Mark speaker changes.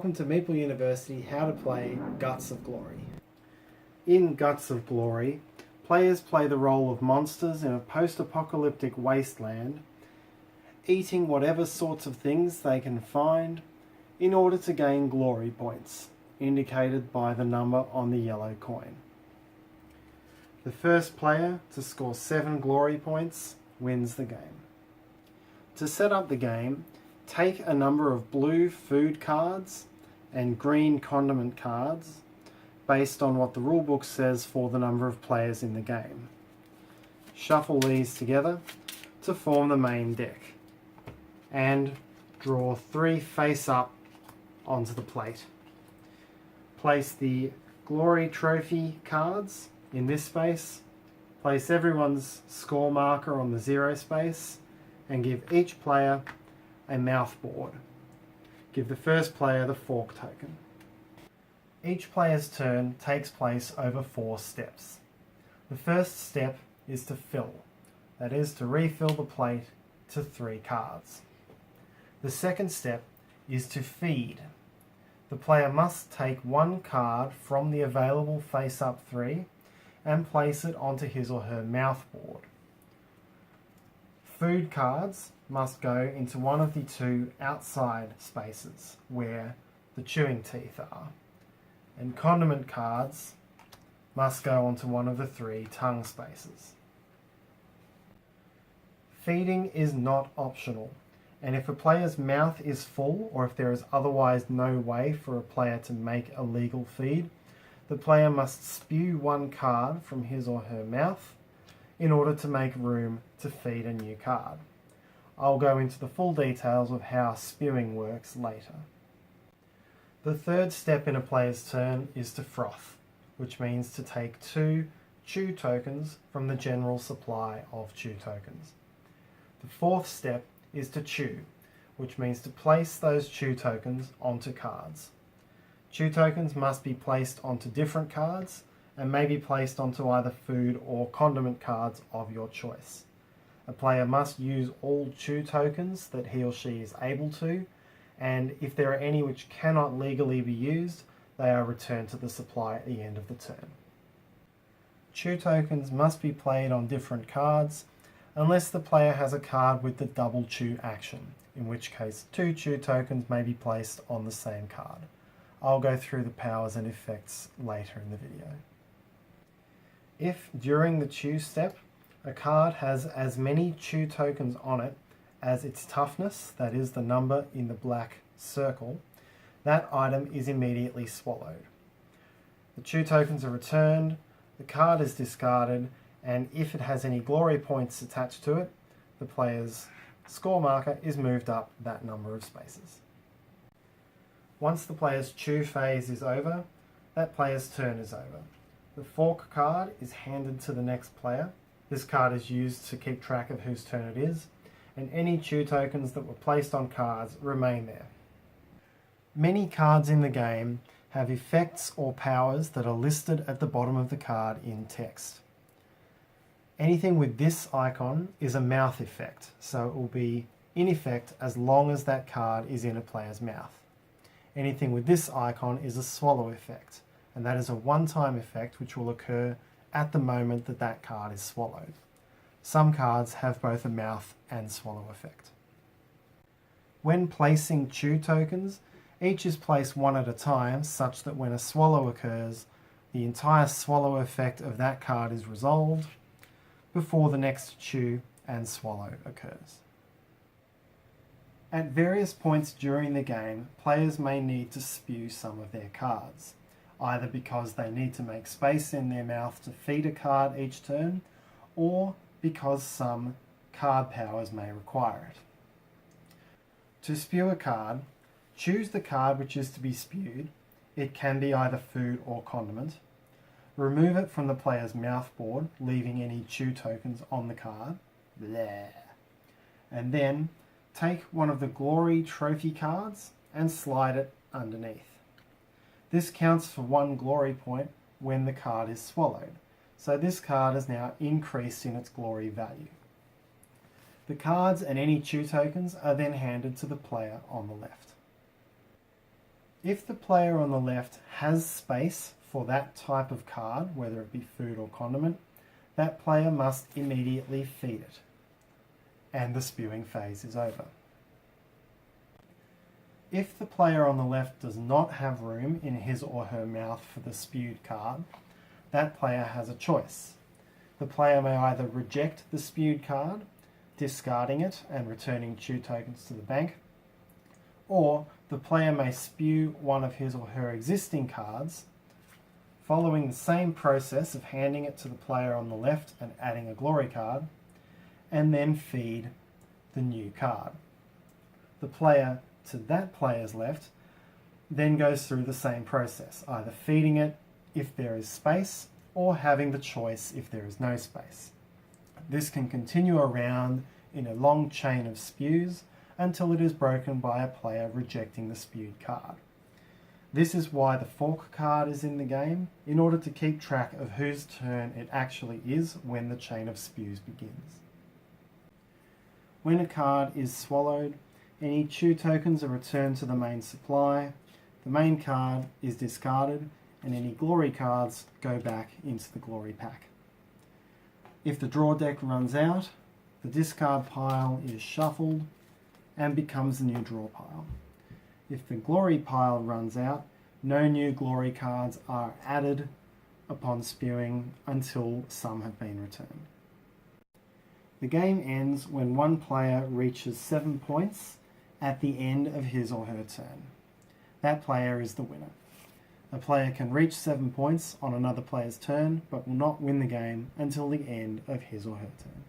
Speaker 1: welcome to Meeple University How to Play Guts of Glory. In Guts of Glory, players play the role of monsters in a post-apocalyptic wasteland, eating whatever sorts of things they can find in order to gain glory points, indicated by the number on the yellow coin. The first player to score 7 glory points wins the game. To set up the game, take a number of blue food cards and green condiment cards based on what the rulebook says for the number of players in the game. Shuffle these together to form the main deck and draw 3 face up onto the plate. Place the glory trophy cards in this space, place everyone's score marker on the 0 space and give each player a mouth board. Give the first player the fork token. Each player's turn takes place over 4 steps. The first step is to fill, that is to refill the plate to 3 cards. The second step is to feed. The player must take 1 card from the available face-up 3 and place it onto his or her mouth board. Food cards must go into one of the 2 outside spaces where the chewing teeth are, and condiment cards must go onto one of the 3 tongue spaces. Feeding is not optional, and if a player's mouth is full or if there is otherwise no way for a player to make a legal feed, the player must spew 1 card from his or her mouth in order to make room to feed a new card. I'll go into the full details of how spewing works later. The third step in a player's turn is to froth, which means to take 2 chew tokens from the general supply of chew tokens. The fourth step is to chew, which means to place those chew tokens onto cards. Chew tokens must be placed onto different cards and may be placed onto either food or condiment cards of your choice. A player must use all chew tokens that he or she is able to, and if there are any which cannot legally be used, they are returned to the supply at the end of the turn. Chew tokens must be played on different cards unless the player has a card with the double chew action, in which case 2 chew tokens may be placed on the same card. I'll go through the powers and effects later in the video. If during the chew step a card has as many chew tokens on it as its toughness, that is the number in the black circle, that item is immediately swallowed. The chew tokens are returned, the card is discarded, and if it has any glory points attached to it, the player's score marker is moved up that number of spaces. Once the player's chew phase is over, that player's turn is over. The fork card is handed to the next player. This card is used to keep track of whose turn it is, and any chew tokens that were placed on cards remain there. Many cards in the game have effects or powers that are listed at the bottom of the card in text. Anything with this icon is a mouth effect, so it will be in effect as long as that card is in a player's mouth. Anything with this icon is a swallow effect, and that is a one-time effect which will occur at the moment that that card is swallowed. Some cards have both a mouth and swallow effect. When placing chew tokens, each is placed one at a time such that when a swallow occurs, the entire swallow effect of that card is resolved before the next chew and swallow occurs. At various points during the game, players may need to spew some of their cards, either because they need to make space in their mouth to feed a card each turn, or because some card powers may require it. To spew a card, choose the card which is to be spewed. It can be either food or condiment. Remove it from the player's mouth board, leaving any chew tokens on the card. Bleh. And then take one of the glory trophy cards and slide it underneath. This counts for 1 glory point when the card is swallowed, so this card is now increased in its glory value. The cards and any chew tokens are then handed to the player on the left. If the player on the left has space for that type of card, whether it be food or condiment, that player must immediately feed it, and the spewing phase is over. If the player on the left does not have room in his or her mouth for the spewed card, that player has a choice. The player may either reject the spewed card, discarding it and returning chew tokens to the bank, or the player may spew one of his or her existing cards, following the same process of handing it to the player on the left and adding a glory card, and then feed the new card. The player to that player's left then goes through the same process, either feeding it if there is space or having the choice if there is no space. This can continue around in a long chain of spews until it is broken by a player rejecting the spewed card. This is why the Falcke card is in the game, in order to keep track of whose turn it actually is when the chain of spews begins. When a card is swallowed, any chew tokens are returned to the main supply, the main card is discarded, and any glory cards go back into the glory pack. If the draw deck runs out, the discard pile is shuffled and becomes the new draw pile. If the glory pile runs out, no new glory cards are added upon spewing until some have been returned. The game ends when one player reaches 7 points at the end of his or her turn. That player is the winner. A player can reach 7 points on another player's turn, but will not win the game until the end of his or her turn.